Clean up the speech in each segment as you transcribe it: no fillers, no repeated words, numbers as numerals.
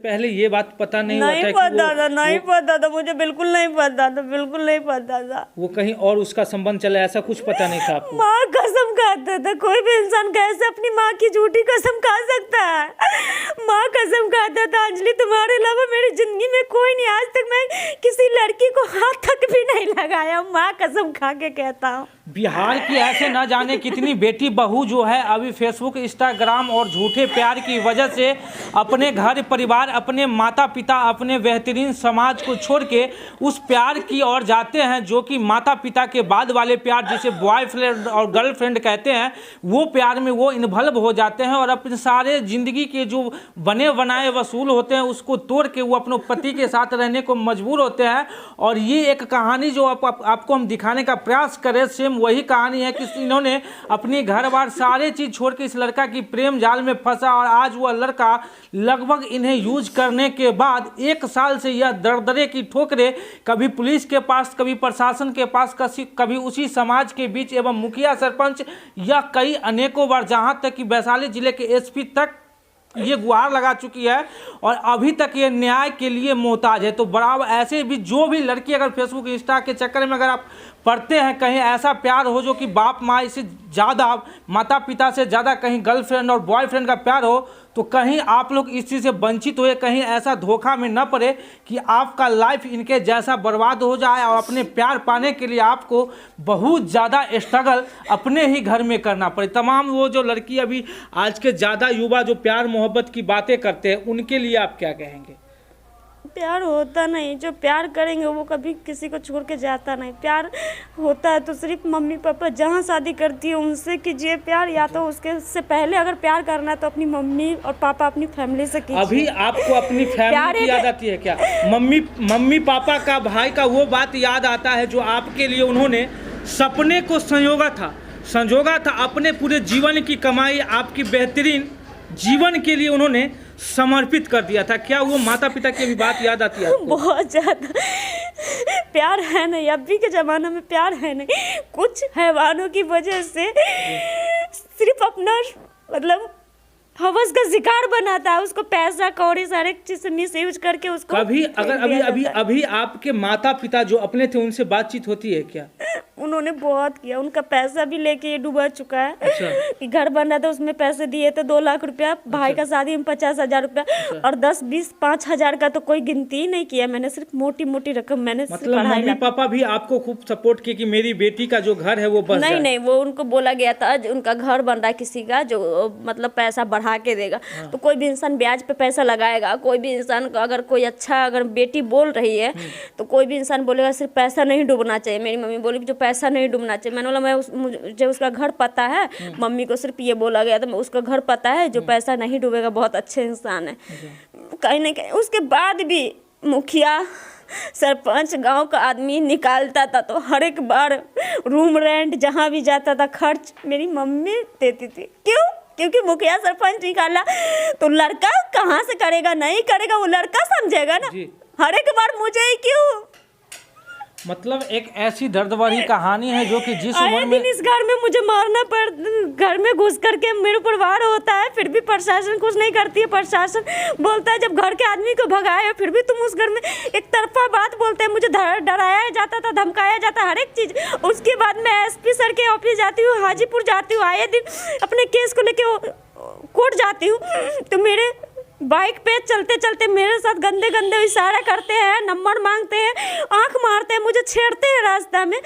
पहले ये बात पता नहीं हुआ था नहीं कि पता था, नहीं पता था, मुझे बिल्कुल नहीं पता था, बिल्कुल नहीं पता था। वो कहीं और उसका संबंध चला, ऐसा कुछ पता नहीं था आपको? माँ कसम खाता था। कोई भी इंसान कैसे अपनी माँ की झूठी कसम खा सकता है? माँ कसम खाता था, अंजलि तुम्हारे अलावा मेरी जिंदगी में कोई नहीं, आज तक मैं किसी लड़की को हाथ तक भी नहीं लगाया, माँ कसम खा के कहता हूँ। बिहार की ऐसे न जाने कितनी बेटी बहू जो है अभी फेसबुक, इंस्टाग्राम और झूठे प्यार की वजह से अपने घर परिवार, अपने माता पिता, अपने बेहतरीन समाज को छोड़ के उस प्यार की ओर जाते हैं जो कि माता पिता के बाद वाले प्यार, जिसे बॉयफ्रेंड और गर्लफ्रेंड कहते हैं, वो प्यार में वो इन्वॉल्व हो जाते हैं और अपने सारे ज़िंदगी के जो बने बनाए वसूल होते हैं उसको तोड़ के वो अपने पति के साथ रहने को मजबूर होते हैं। और ये एक कहानी जो आपको हम दिखाने का प्रयास करें, सेम वही कहानी है कि इन्होंने अपनी घर बार सारे चीज़ छोड़ के इस लड़का की प्रेम जाल में फंसा और आज वह लड़का लगभग इन्हें यूज करने के बाद 1 साल से यह दरदरे की ठोकरें, कभी पुलिस के पास, कभी प्रशासन के पास, कभी उसी समाज के बीच एवं मुखिया सरपंच या कई अनेकों बार, जहां तक कि वैशाली जिले के एसपी तक ये गुहार लगा चुकी है और अभी तक ये न्याय के लिए मोहताज है। तो बराबर ऐसे भी जो भी लड़की अगर फेसबुक इंस्टा के चक्कर में अगर आप पढ़ते हैं, कहीं ऐसा प्यार हो जो कि बाप माँ से ज़्यादा, माता पिता से ज़्यादा कहीं गर्लफ्रेंड और बॉयफ्रेंड का प्यार हो, तो कहीं आप लोग इस चीज़ से वंचित हुए, कहीं ऐसा धोखा में न पड़े कि आपका लाइफ इनके जैसा बर्बाद हो जाए और अपने प्यार पाने के लिए आपको बहुत ज़्यादा स्ट्रगल अपने ही घर में करना पड़े। तमाम वो जो लड़की अभी आज के ज़्यादा युवा जो प्यार मोहब्बत की बातें करते हैं, उनके लिए आप क्या कहेंगे? प्यार होता नहीं, जो प्यार करेंगे वो कभी किसी को छोड़ के जाता नहीं। प्यार होता है तो सिर्फ मम्मी पापा जहाँ शादी करती है उनसे कीजिए प्यार, या तो उसके से पहले अगर प्यार करना है तो अपनी मम्मी और पापा, अपनी फैमिली से कीजिए। अभी आपको अपनी फैमिली की याद आती है क्या? मम्मी पापा का, भाई का वो बात याद आता है जो आपके लिए उन्होंने सपने को संजोगा था, अपने पूरे जीवन की कमाई आपकी बेहतरीन जीवन के लिए उन्होंने समर्पित कर दिया था? क्या वो माता पिता की भी बात याद आती है आपको? बहुत ज़्यादा प्यार है नहीं, अभी के ज़माने में प्यार है नहीं। कुछ हैवानों की वजह से सिर्फ अपना मतलब हवस का शिकार बनाता है, उसको पैसा कौड़ी सारे चीज़ से मिस यूज करके उसको कभी अगर अभी आपके माता पिता जो अपने थे उनसे बातचीत होती है क्या? उन्होंने बहुत किया, उनका पैसा भी लेके ये डूबा चुका है। अच्छा। कि घर बन रहा था उसमें पैसे दिए थे 2 लाख रुपया, भाई का शादी में 50,000 रुपया, और 10, 20, 5,000 का तो कोई गिनती ही नहीं किया मैंने, सिर्फ मोटी मोटी रकम मैंने। मतलब मम्मी पापा भी आपको खूब सपोर्ट किए कि मेरी बेटी का जो घर है वो बस जाए? नहीं, वो उनको बोला गया था उनका घर बन रहा है किसी का जो मतलब पैसा बढ़ा के देगा। तो कोई भी इंसान ब्याज पे पैसा लगाएगा, कोई भी इंसान अगर कोई अच्छा अगर बेटी बोल रही है तो कोई भी इंसान बोलेगा सिर्फ पैसा नहीं डूबना चाहिए। मेरी मम्मी बोली जो पैसा नहीं डूबना चाहिए। मैंने बोला मुझे उसका घर पता है, मम्मी को सिर्फ ये बोला गया था उसका घर पता है, जो पैसा नहीं डूबेगा, बहुत अच्छे इंसान है। कहीं ना कहीं उसके बाद भी मुखिया सरपंच गांव का आदमी निकालता था तो हर एक बार रूम रेंट जहाँ भी जाता था खर्च मेरी मम्मी देती थी। क्यों? क्योंकि मुखिया सरपंच निकाला तो लड़का कहाँ से करेगा, नहीं करेगा, वो लड़का समझेगा ना। हर एक बार मुझे ही क्यों? मतलब एक ऐसी दर्द भरी कहानी है जो कि जिस उम्र में इस घर में मुझे मारना पड़, घर में घुस करके मेरे ऊपर वार होता है, फिर भी प्रशासन कुछ नहीं करती है। प्रशासन बोलता है जब घर के आदमी को भगाया फिर भी तुम उस घर में एक तरफा बात बोलते हैं। मुझे डराया जाता था, धमकाया जाता, हर एक चीज। उसके बाद मैं एसपी सर के ऑफिस जाती हूँ, हाजीपुर जाती हूँ, आए दिन अपने केस को लेके कोर्ट जाती हूँ, तो मेरे बाइक पे चलते चलते मेरे साथ गंदे गंदे इशारा करते हैं, नंबर मांगते हैं, आंख मारते हैं, मुझे छेड़ते हैं रास्ता में।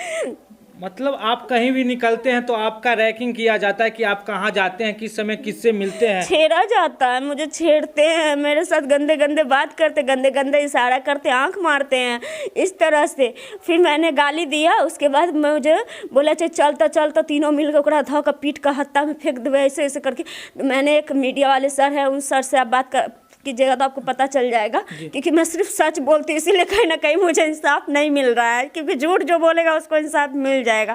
मतलब आप कहीं भी निकलते हैं तो आपका रैकिंग किया जाता है कि आप कहाँ जाते हैं, किस समय किससे मिलते हैं? छेड़ा जाता है, मुझे छेड़ते हैं, मेरे साथ गंदे गंदे बात करते, गंदे गंदे इशारा करते, आंख मारते हैं इस तरह से। फिर मैंने गाली दिया, उसके बाद मुझे बोला चलता चलता तीनों मिलकर ओकरा धो का पीठ का हत्ता में फेंक देवे, ऐसे ऐसे करके। मैंने एक मीडिया वाले सर है, उन सर से आप बात कीजिएगा तो आपको पता चल जाएगा, क्योंकि मैं सिर्फ सच बोलती हूँ, इसीलिए कहीं ना कहीं मुझे इंसाफ नहीं मिल रहा है, क्योंकि झूठ जो बोलेगा उसको इंसाफ मिल जाएगा।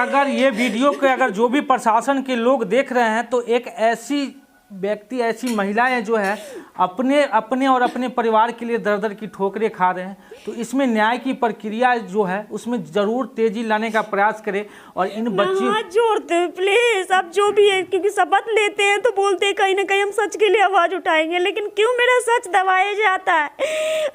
अगर ये वीडियो के अगर जो भी प्रशासन के लोग देख रहे हैं तो एक ऐसी व्यक्ति, ऐसी महिलाएं जो है अपने और अपने परिवार के लिए दर दर की ठोकरें खा रहे हैं, तो इसमें न्याय की प्रक्रिया जो है उसमें ज़रूर तेज़ी लाने का प्रयास करें। और इन बच्चियों हाथ जोड़ते हैं प्लीज, आप जो भी है, क्योंकि शपथ लेते हैं तो बोलते हैं कहीं ना कहीं हम सच के लिए आवाज उठाएंगे, लेकिन क्यों मेरा सच दबाया जाता है?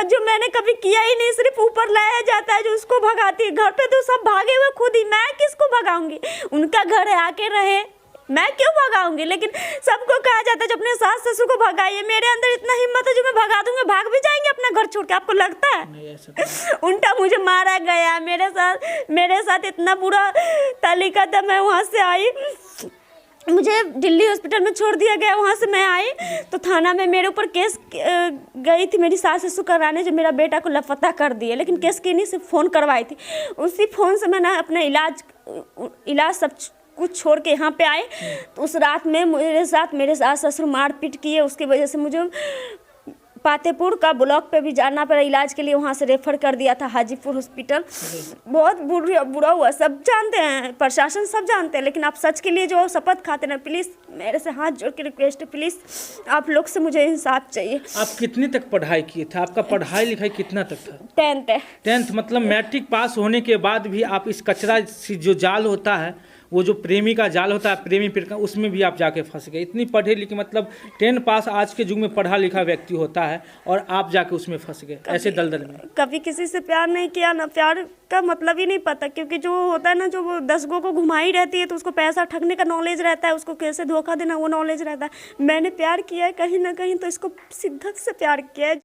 जो मैंने कभी किया ही नहीं, सिर्फ ऊपर लाया जाता है, जो उसको भगाती है। घर पे तो सब भागे हुए खुद ही, मैं किसको भगाऊंगी? उनका घर है, आके रहे, मैं क्यों भगाऊंगी? लेकिन सबको कहा जाता है जो अपने सास ससुर को भगाइए। मेरे अंदर इतना हिम्मत है जो मैं भगा दूंगा, भाग भी जाएंगे अपना घर छोड़ के, आपको लगता है? नहीं, ऐसा तो उल्टा मुझे मारा गया, मेरे साथ इतना बुरा तरीका था। मैं वहाँ से आई, मुझे दिल्ली हॉस्पिटल में छोड़ दिया गया, वहाँ से मैं आई तो थाना में मेरे ऊपर केस गई थी मेरी सास ससुर कराने, जो मेरा बेटा को लापता कर दिए। लेकिन केस की नहीं, सिर्फ फ़ोन करवाई थी। उसी फ़ोन से मैंने अपना इलाज सब कुछ छोड़ के यहाँ पे आए। तो उस रात में मेरे सास ससुर मारपीट किए, उसकी वजह से मुझे पातेपुर का ब्लॉक पे भी जाना पड़ा इलाज के लिए, वहाँ से रेफर कर दिया था हाजीपुर हॉस्पिटल। बहुत बुरा हुआ, सब जानते हैं, प्रशासन सब जानते हैं, लेकिन आप सच के लिए जो शपथ खाते ना, प्लीज़ मेरे से हाथ जोड़ के रिक्वेस्ट है, प्लीज़ आप लोग से मुझे इंसाफ चाहिए। आप कितने तक पढ़ाई किए थे? आपका पढ़ाई लिखाई कितना तक था? 10th है। 10th मतलब मैट्रिक पास होने के बाद भी आप इस कचरा जो जाल होता है, वो जो प्रेमी का जाल होता है, प्रेमी प्रेमिका, उसमें भी आप जाके फंस गए। इतनी पढ़े लिखे, मतलब 10 पास आज के युग में पढ़ा लिखा व्यक्ति होता है और आप जाके उसमें फंस गए ऐसे दलदल में। कभी किसी से प्यार नहीं किया ना, प्यार का मतलब ही नहीं पता, क्योंकि जो होता है ना, जो वो 10 गो को घुमाई रहती है तो उसको पैसा ठगने का नॉलेज रहता है, उसको कैसे धोखा देना वो नॉलेज रहता है। मैंने प्यार किया है कहीं ना कहीं, तो इसको शिद्दत से प्यार किया है।